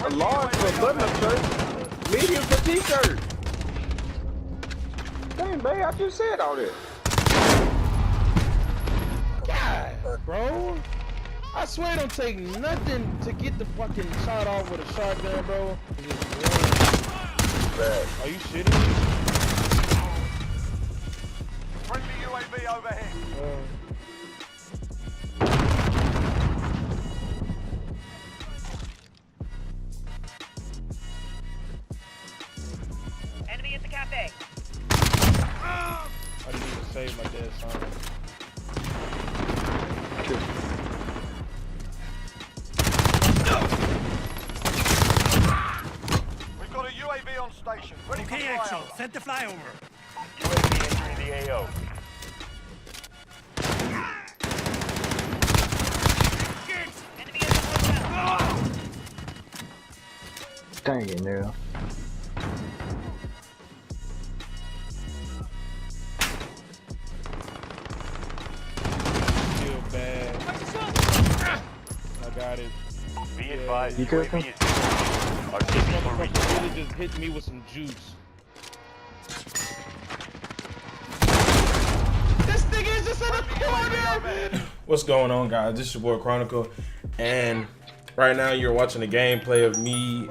A large for button-up shirt. Medium for t-shirt. Dang, babe, I just said all that. God, bro. I swear it don't take nothing to get the fucking shot off with a shotgun, bro. Are you shitting me? Friendly UAV overhead. Enemy at the cafe. I didn't even save my dead son. We've got a UAV on station. Ready for Okay, Axel. flyover. Set the flyover. UAV entering the AO. Enemy at the hotel. Dang it, now. Feel bad. I got it. Be advised, You UAV careful? is our team for Motherfucker reach. really just hit me with some juice. This nigga is just in the corner! What's going on, guys? This is your boy Chronicle, and right now you're watching the gameplay of me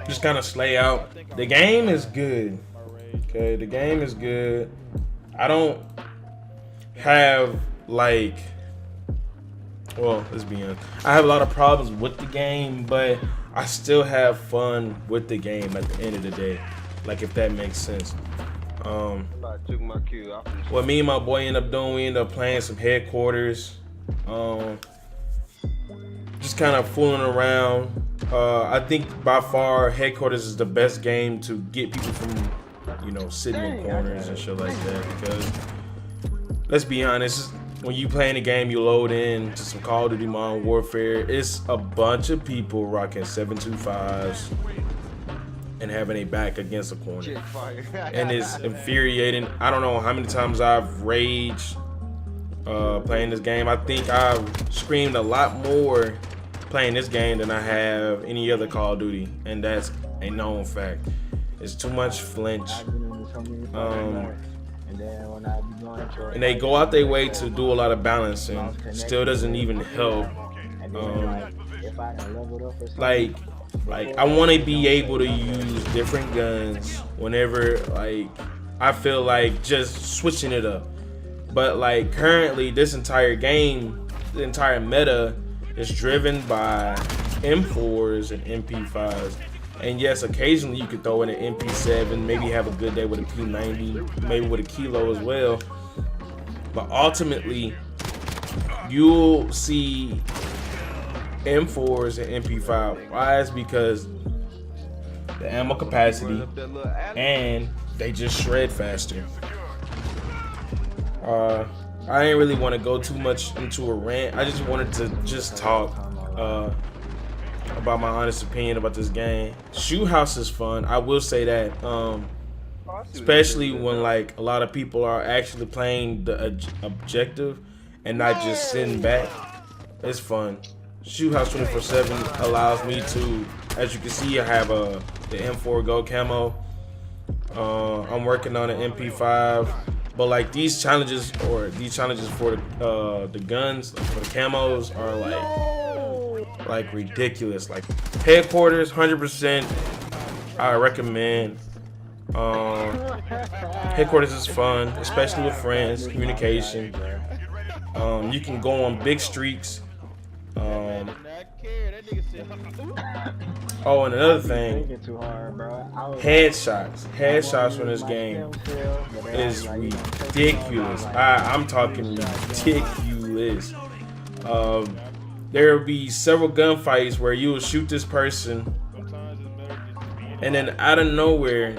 just kind of slay out. The game is good. Okay, the game is good. I don't have like, well, let's be honest. I have a lot of problems with the game, but I still have fun with the game at the end of the day. Like, if that makes sense. I took my cue off. What me and my boy end up doing, we end up playing some headquarters. Just kind of fooling around. I think by far headquarters is the best game to get people from, you know, sitting in corners and shit like that. Because let's be honest, when you playing the game, you load in to some Call of Duty Modern Warfare. It's a bunch of people rocking 7.25s and having a back against a corner, and it's infuriating. I don't know how many times I've raged playing this game. I think I've screamed a lot more playing this game than I have any other Call of Duty, and that's a known fact. It's too much flinch, and they go out their way to do a lot of balancing. Still doesn't even help. Like I want to be able to use different guns whenever, like, I feel like just switching it up. But like currently, this entire game, the entire meta is driven by M4s and MP5s. And yes, occasionally you could throw in an MP7, maybe have a good day with a P90, maybe with a kilo as well. But ultimately, you'll see M4s and MP5. Why? Is because the ammo capacity, and they just shred faster. I didn't really want to go too much into a rant. I just wanted to just talk about my honest opinion about this game. Shoot House is fun. I will say that, especially when like a lot of people are actually playing the objective and not just sitting back. It's fun. Shoot House 24/7 allows me to, as you can see, I have the M4 Gold camo. I'm working on an MP5, but like these challenges for the guns, like for the camos, are like ridiculous. Like headquarters, 100%. I recommend. Headquarters is fun, especially with friends, communication. You can go on big streaks. Oh, and another thing, headshots from this game is ridiculous. I'm talking ridiculous. There will be several gunfights where you will shoot this person, and then out of nowhere,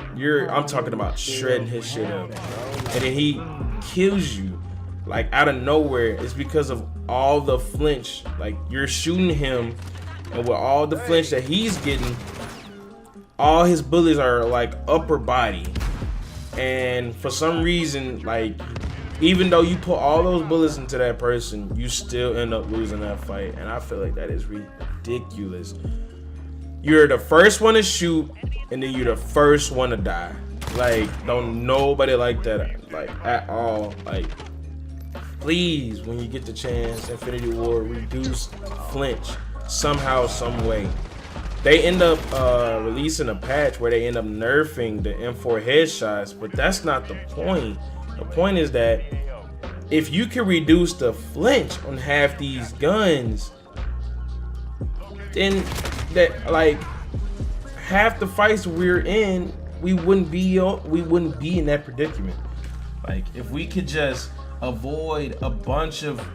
I'm talking about shredding his shit up, and then he kills you, like out of nowhere. It's because of all the flinch. Like, you're shooting him, and with all the flinch that he's getting, all his bullets are like upper body, and for some reason, like, even though you put all those bullets into that person, you still end up losing that fight. And I feel like that is ridiculous. you're the first one to shoot, and then you're the first one to die. Like, don't nobody like that, like, at all. Like, please, when you get the chance, Infinity Ward, reduce flinch somehow, some way. They end up releasing a patch where they end up nerfing the M4 headshots, but that's not the point. The point is that if you can reduce the flinch on half these guns, then that, like, half the fights we're in, we wouldn't be in that predicament. Like, if we could just avoid a bunch of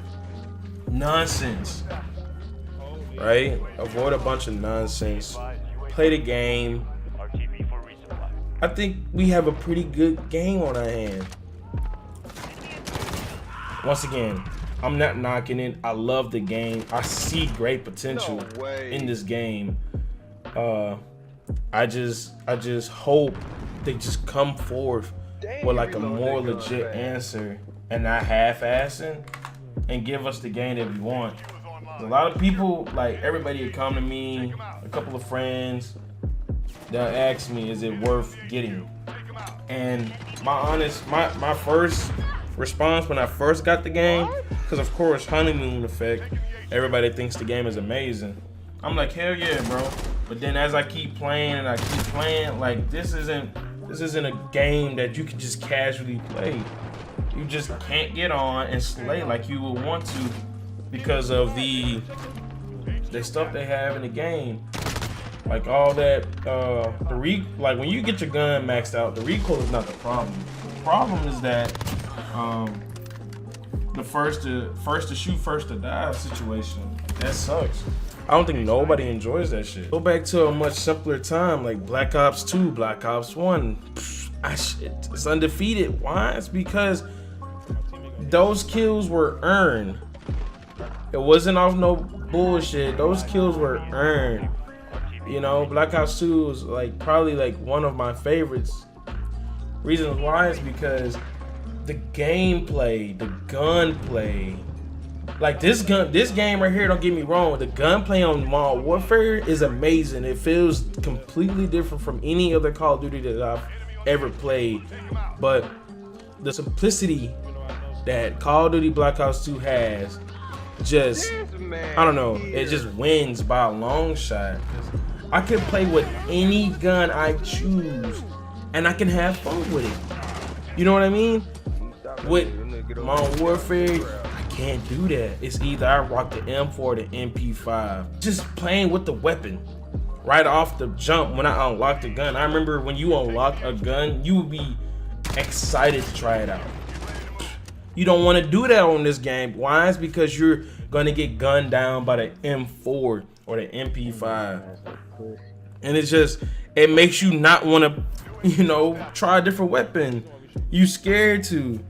nonsense, right? Avoid a bunch of nonsense, play the game, I think we have a pretty good game on our hand. Once again, I'm not knocking it. I love the game. I see great potential in this game. I just hope they just come forth with like a more legit answer and not half-assing, and give us the game that we want. A lot of people, like, everybody would come to me, a couple of friends, they'll ask me, is it worth getting? And my first response when I first got the game, because of course, honeymoon effect, everybody thinks the game is amazing. I'm like, hell yeah, bro. But then as I keep playing and I keep playing, like, this isn't a game that you can just casually play. You just can't get on and slay like you would want to because of the stuff they have in the game. Like all that, like when you get your gun maxed out, the recoil is not the problem. The problem is that the first to shoot, first to die situation. That sucks. I don't think nobody enjoys that shit. Go back to a much simpler time, like Black Ops 2, Black Ops 1. It's undefeated. Why? It's because those kills were earned. It wasn't off no bullshit. Those kills were earned. You know, Black Ops 2 was like probably like one of my favorites. Reasons why is because the gameplay, the gunplay. Like this game right here, don't get me wrong, the gunplay on Modern Warfare is amazing. It feels completely different from any other Call of Duty that I've ever played. But the simplicity that Call of Duty Black Ops 2 has, just, I don't know, it just wins by a long shot. I can play with any gun I choose, and I can have fun with it. You know what I mean? With Modern Warfare, can't do that. It's either I rock the M4 or the MP5. Just playing with the weapon right off the jump when I unlock the gun. I remember when you unlock a gun, you would be excited to try it out. You don't want to do that on this game. Why? It's because you're gonna get gunned down by the M4 or the MP5, and it makes you not want to, you know, try a different weapon. You scared to.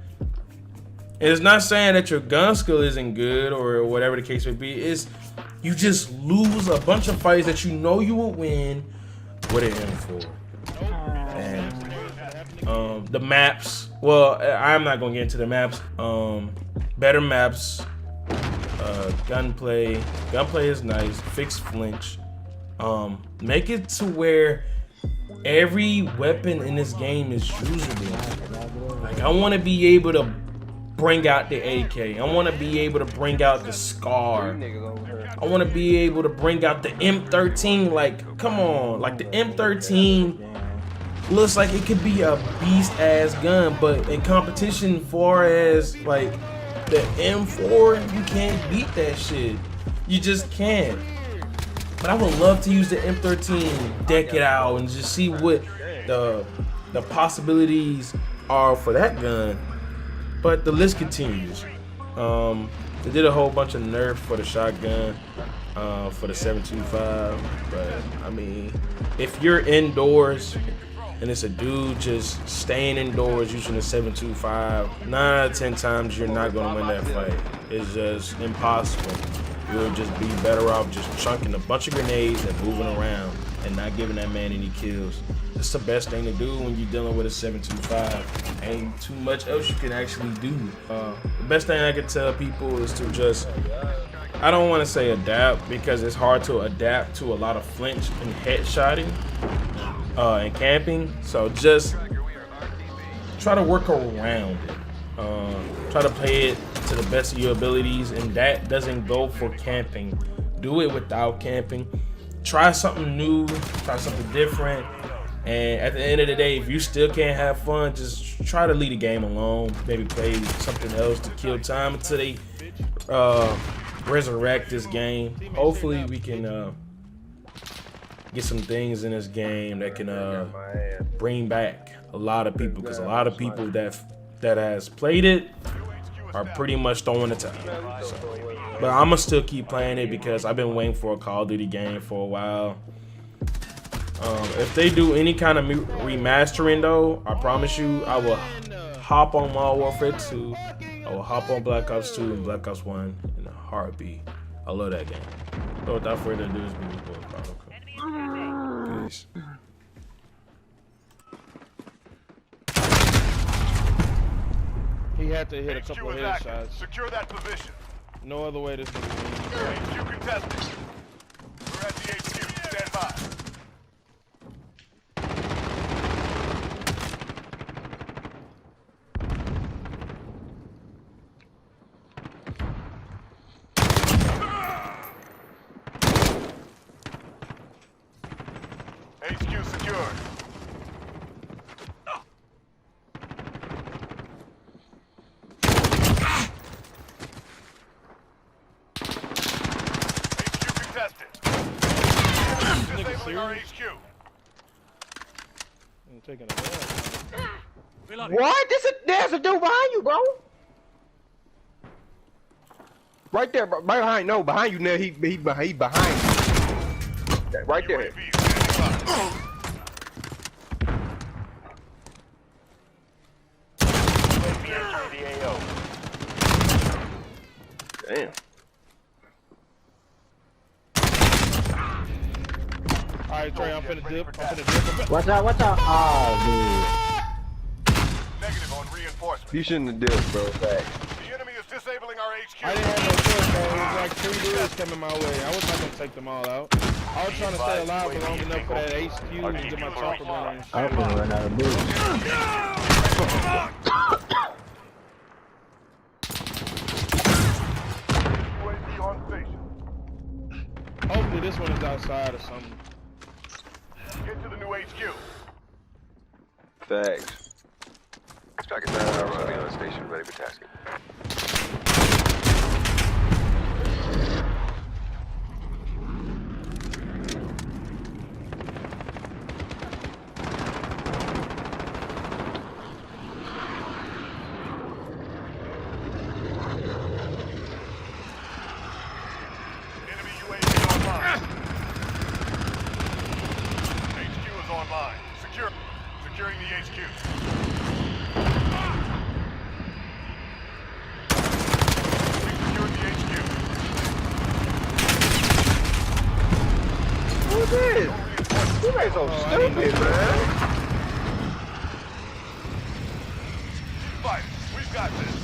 And it's not saying that your gun skill isn't good or whatever the case may be. It's you just lose a bunch of fights that you know you will win with an M4. And the maps, well, I'm not gonna get into the maps. Better maps, gunplay is nice. Fix flinch. Make it to where every weapon in this game is usable. Like, I want to be able to bring out the AK. I want to be able to bring out the SCAR. I want to be able to bring out the M13. Like, come on. Like, the M13 looks like it could be a beast-ass gun, but in competition far as, like, the M4, you can't beat that shit. You just can't. But I would love to use the M13, deck it out, and just see what the possibilities are for that gun. But the list continues. They did a whole bunch of nerf for the shotgun, for the 7.25. But I mean, if you're indoors and it's a dude just staying indoors using a 7.25, 9 out of 10 times you're not gonna win that fight. It's just impossible. You'll just be better off just chunking a bunch of grenades and moving around and not giving that man any kills. It's the best thing to do when you're dealing with a 7.25. Ain't too much else you can actually do. The best thing I could tell people is to just I don't want to say adapt because it's hard to adapt to a lot of flinch and headshotting and camping. So just try to work around it. Try to play it to the best of your abilities, and that doesn't go for camping. Do it without camping. Try something new, try something different, and at the end of the day, if you still can't have fun, just try to leave the game alone. Maybe play something else to kill time until they resurrect this game. Hopefully we can get some things in this game that can bring back a lot of people, because a lot of people that has played it are pretty much throwing the towel. So, but I'm gonna still keep playing it because I've been waiting for a Call of Duty game for a while. If they do any kind of remastering though, I promise you I will hop on Modern Warfare 2, I will hop on Black Ops 2 and Black Ops 1 in a heartbeat. I love that game. So without further ado, it's been Peace. He had to hit a couple of headshots. Secure that position. No other way this nigga wins. HQ contested. We're at the HQ. Stand by. HQ secured. Our HQ. I'm taking a ball. What? There's a dude behind you, bro. Right there, bro. Right behind. No, behind you now. He behind you. Right there. UAV standing by. UAV entering the AO. Damn. Alright, Trey, I'm finna dip. Watch out, watch out. Oh, Negative on reinforcement. You shouldn't have dipped, bro. Back. The enemy is disabling our HQ. I didn't have no choice, bro. It was like 3 dudes coming my way. I was not gonna take them all out. I was trying to stay alive for long enough for that HQ and get my chopper running. dude. I'm gonna run out of bullets. UAV on station. Hopefully this one is outside or something. Get to the new HQ. Thanks. Striker running on the station, ready for tasking. Enemy UAV online. HQ is online. Securing the HQ. Secured the HQ. Who's this? You guys so stupid, man. Fight. We've got this.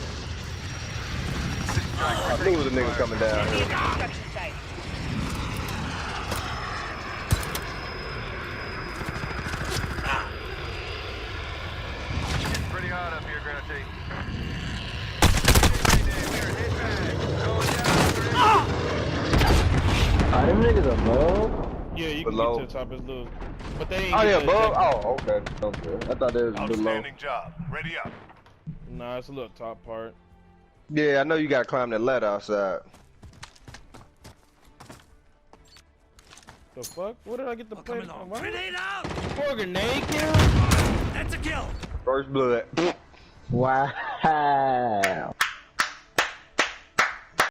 I knew it was a nigga coming down Enemy here. at the construction site. Pretty hot up here, Granite. Oh, them niggas above? Yeah, you can Below. get to the top of his little. But they ain't Oh get yeah, to the bub. top. Oh, okay. I thought that was below. Outstanding job. Ready up. Nah, it's a little top part. Yeah, I know you gotta climb that ladder outside. The fuck? Where did I get the plate? What? Grenade out! For a grenade kill? That's a kill! First blood. Wow.